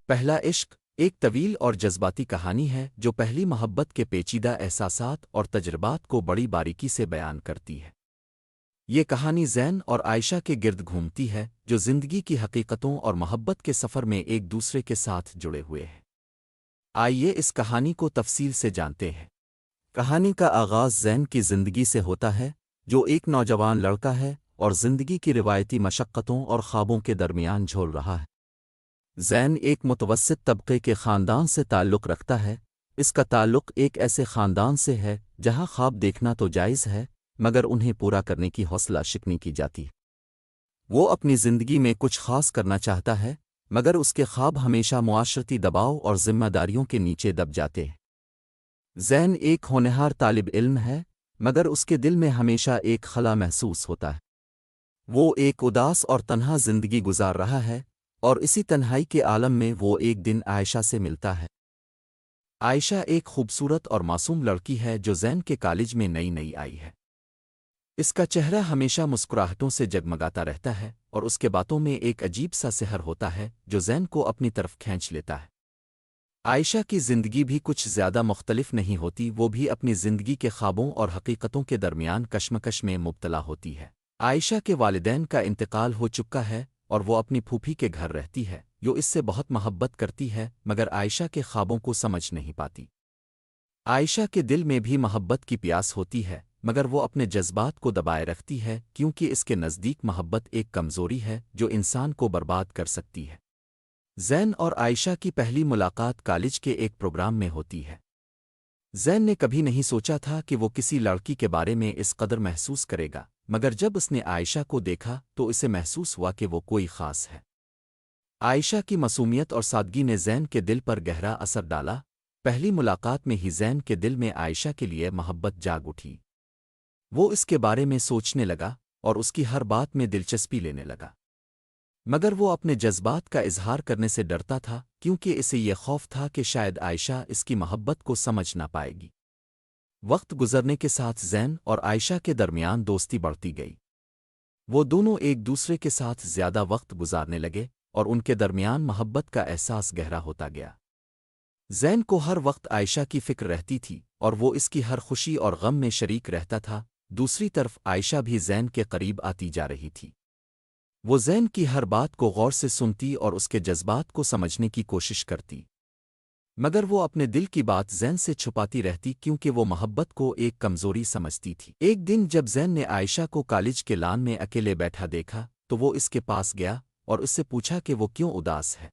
پہلا عشق ایک طویل اور جذباتی کہانی ہے جو پہلی محبت کے پیچیدہ احساسات اور تجربات کو بڑی باریکی سے بیان کرتی ہے۔ یہ کہانی زین اور عائشہ کے گرد گھومتی ہے جو زندگی کی حقیقتوں اور محبت کے سفر میں ایک دوسرے کے ساتھ جڑے ہوئے ہیں۔ آئیے اس کہانی کو تفصیل سے جانتے ہیں۔ کہانی کا آغاز زین کی زندگی سے ہوتا ہے، جو ایک نوجوان لڑکا ہے اور زندگی کی روایتی مشقتوں اور خوابوں کے درمیان جھول رہا ہے۔ زین ایک متوسط طبقے کے خاندان سے تعلق رکھتا ہے۔ اس کا تعلق ایک ایسے خاندان سے ہے جہاں خواب دیکھنا تو جائز ہے، مگر انہیں پورا کرنے کی حوصلہ شکنی کی جاتی ہے۔ وہ اپنی زندگی میں کچھ خاص کرنا چاہتا ہے، مگر اس کے خواب ہمیشہ معاشرتی دباؤ اور ذمہ داریوں کے نیچے دب جاتے ہیں۔ زین ایک ہونہار طالب علم ہے، مگر اس کے دل میں ہمیشہ ایک خلا محسوس ہوتا ہے۔ وہ ایک اداس اور تنہا زندگی گزار رہا ہے، اور اسی تنہائی کے عالم میں وہ ایک دن عائشہ سے ملتا ہے۔ عائشہ ایک خوبصورت اور معصوم لڑکی ہے جو زین کے کالج میں نئی آئی ہے۔ اس کا چہرہ ہمیشہ مسکراہٹوں سے جگمگاتا رہتا ہے، اور اس کے باتوں میں ایک عجیب سا سحر ہوتا ہے جو زین کو اپنی طرف کھینچ لیتا ہے۔ عائشہ کی زندگی بھی کچھ زیادہ مختلف نہیں ہوتی، وہ بھی اپنی زندگی کے خوابوں اور حقیقتوں کے درمیان کشمکش میں مبتلا ہوتی ہے۔ عائشہ کے والدین کا انتقال ہو چکا ہے اور وہ اپنی پھوپھی کے گھر رہتی ہے، جو اس سے بہت محبت کرتی ہے، مگر عائشہ کے خوابوں کو سمجھ نہیں پاتی۔ عائشہ کے دل میں بھی محبت کی پیاس ہوتی ہے، مگر وہ اپنے جذبات کو دبائے رکھتی ہے کیونکہ اس کے نزدیک محبت ایک کمزوری ہے جو انسان کو برباد کر سکتی ہے۔ زین اور عائشہ کی پہلی ملاقات کالج کے ایک پروگرام میں ہوتی ہے۔ زین نے کبھی نہیں سوچا تھا کہ وہ کسی لڑکی کے بارے میں اس قدر محسوس کرے گا، مگر جب اس نے عائشہ کو دیکھا تو اسے محسوس ہوا کہ وہ کوئی خاص ہے۔ عائشہ کی معصومیت اور سادگی نے زین کے دل پر گہرا اثر ڈالا۔ پہلی ملاقات میں ہی زین کے دل میں عائشہ کے لیے محبت جاگ اٹھی۔ وہ اس کے بارے میں سوچنے لگا اور اس کی ہر بات میں دلچسپی لینے لگا، مگر وہ اپنے جذبات کا اظہار کرنے سے ڈرتا تھا کیونکہ اسے یہ خوف تھا کہ شاید عائشہ اس کی محبت کو سمجھ نہ پائے گی۔ وقت گزرنے کے ساتھ زین اور عائشہ کے درمیان دوستی بڑھتی گئی۔ وہ دونوں ایک دوسرے کے ساتھ زیادہ وقت گزارنے لگے اور ان کے درمیان محبت کا احساس گہرا ہوتا گیا۔ زین کو ہر وقت عائشہ کی فکر رہتی تھی اور وہ اس کی ہر خوشی اور غم میں شریک رہتا تھا۔ دوسری طرف عائشہ بھی زین کے قریب آتی جا رہی تھی۔ وہ زین کی ہر بات کو غور سے سنتی اور اس کے جذبات کو سمجھنے کی کوشش کرتی، مگر وہ اپنے دل کی بات زین سے چھپاتی رہتی کیونکہ وہ محبت کو ایک کمزوری سمجھتی تھی۔ ایک دن جب زین نے عائشہ کو کالج کے لان میں اکیلے بیٹھا دیکھا تو وہ اس کے پاس گیا اور اس سے پوچھا کہ وہ کیوں اداس ہے۔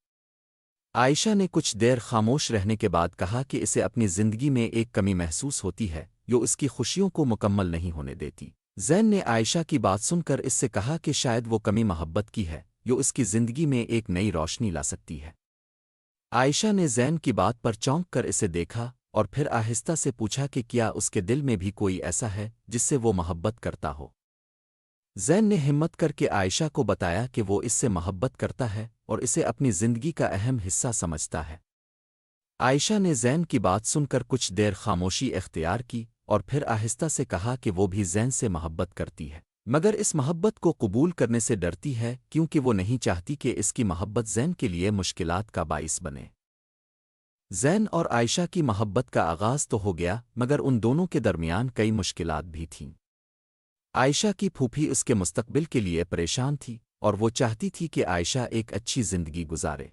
عائشہ نے کچھ دیر خاموش رہنے کے بعد کہا کہ اسے اپنی زندگی میں ایک کمی محسوس ہوتی ہے جو اس کی خوشیوں کو مکمل نہیں ہونے دیتی۔ زین نے عائشہ کی بات سن کر اس سے کہا کہ شاید وہ کمی محبت کی ہے جو اس کی زندگی میں ایک نئی روشنی لا سکتی ہے۔ عائشہ نے زین کی بات پر چونک کر اسے دیکھا اور پھر آہستہ سے پوچھا کہ کیا اس کے دل میں بھی کوئی ایسا ہے جس سے وہ محبت کرتا ہو۔ زین نے ہمت کر کے عائشہ کو بتایا کہ وہ اس سے محبت کرتا ہے اور اسے اپنی زندگی کا اہم حصہ سمجھتا ہے۔ عائشہ نے زین کی بات سن کر کچھ دیر خاموشی اختیار کی اور پھر آہستہ سے کہا کہ وہ بھی زین سے محبت کرتی ہے، مگر اس محبت کو قبول کرنے سے ڈرتی ہے کیونکہ وہ نہیں چاہتی کہ اس کی محبت زین کے لیے مشکلات کا باعث بنے۔ زین اور عائشہ کی محبت کا آغاز تو ہو گیا، مگر ان دونوں کے درمیان کئی مشکلات بھی تھیں۔ عائشہ کی پھوپھی اس کے مستقبل کے لیے پریشان تھی اور وہ چاہتی تھی کہ عائشہ ایک اچھی زندگی گزارے۔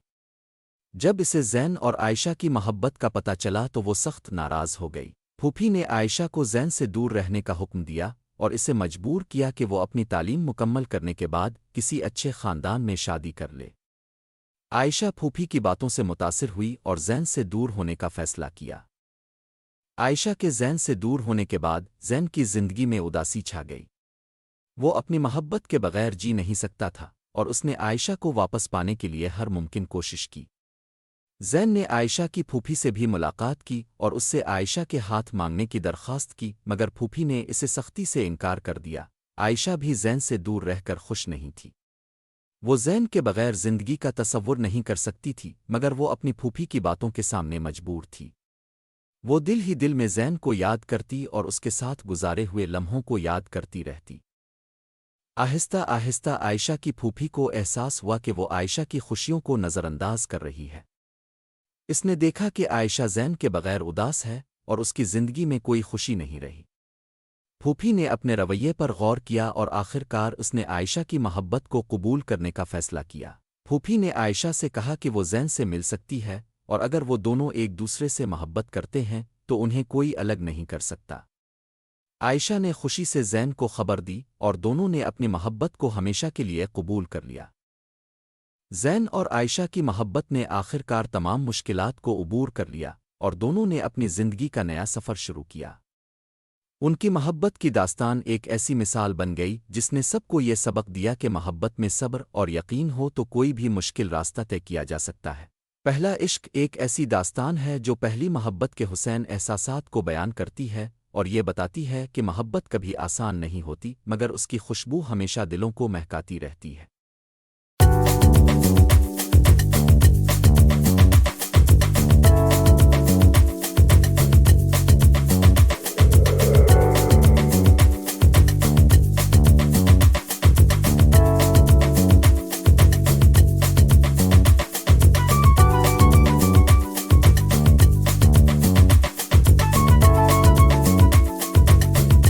جب اسے زین اور عائشہ کی محبت کا پتہ چلا تو وہ سخت ناراض ہو گئی۔ پھوپھی نے عائشہ کو زین سے دور رہنے کا حکم دیا اور اسے مجبور کیا کہ وہ اپنی تعلیم مکمل کرنے کے بعد کسی اچھے خاندان میں شادی کر لے۔ عائشہ پھوپھی کی باتوں سے متاثر ہوئی اور زین سے دور ہونے کا فیصلہ کیا۔ عائشہ کے زین سے دور ہونے کے بعد زین کی زندگی میں اداسی چھا گئی۔ وہ اپنی محبت کے بغیر جی نہیں سکتا تھا اور اس نے عائشہ کو واپس پانے کے لیے ہر ممکن کوشش کی۔ زین نے عائشہ کی پھوپھی سے بھی ملاقات کی اور اس سے عائشہ کے ہاتھ مانگنے کی درخواست کی، مگر پھوپھی نے اسے سختی سے انکار کر دیا۔ عائشہ بھی زین سے دور رہ کر خوش نہیں تھی۔ وہ زین کے بغیر زندگی کا تصور نہیں کر سکتی تھی، مگر وہ اپنی پھوپھی کی باتوں کے سامنے مجبور تھی۔ وہ دل ہی دل میں زین کو یاد کرتی اور اس کے ساتھ گزارے ہوئے لمحوں کو یاد کرتی رہتی۔ آہستہ آہستہ عائشہ کی پھوپھی کو احساس ہوا کہ وہ عائشہ کی خوشیوں کو نظر انداز کر رہی ہے۔ اس نے دیکھا کہ عائشہ زین کے بغیر اداس ہے اور اس کی زندگی میں کوئی خوشی نہیں رہی۔ پھوپھی نے اپنے رویے پر غور کیا اور آخر کار اس نے عائشہ کی محبت کو قبول کرنے کا فیصلہ کیا۔ پھوپھی نے عائشہ سے کہا کہ وہ زین سے مل سکتی ہے، اور اگر وہ دونوں ایک دوسرے سے محبت کرتے ہیں تو انہیں کوئی الگ نہیں کر سکتا۔ عائشہ نے خوشی سے زین کو خبر دی اور دونوں نے اپنی محبت کو ہمیشہ کے لیے قبول کر لیا۔ زین اور عائشہ کی محبت نے آخر کار تمام مشکلات کو عبور کر لیا اور دونوں نے اپنی زندگی کا نیا سفر شروع کیا۔ ان کی محبت کی داستان ایک ایسی مثال بن گئی جس نے سب کو یہ سبق دیا کہ محبت میں صبر اور یقین ہو تو کوئی بھی مشکل راستہ طے کیا جا سکتا ہے۔ پہلا عشق ایک ایسی داستان ہے جو پہلی محبت کے حسین احساسات کو بیان کرتی ہے اور یہ بتاتی ہے کہ محبت کبھی آسان نہیں ہوتی مگر اس کی خوشبو ہمیشہ دلوں کو مہکاتی رہتی ہے۔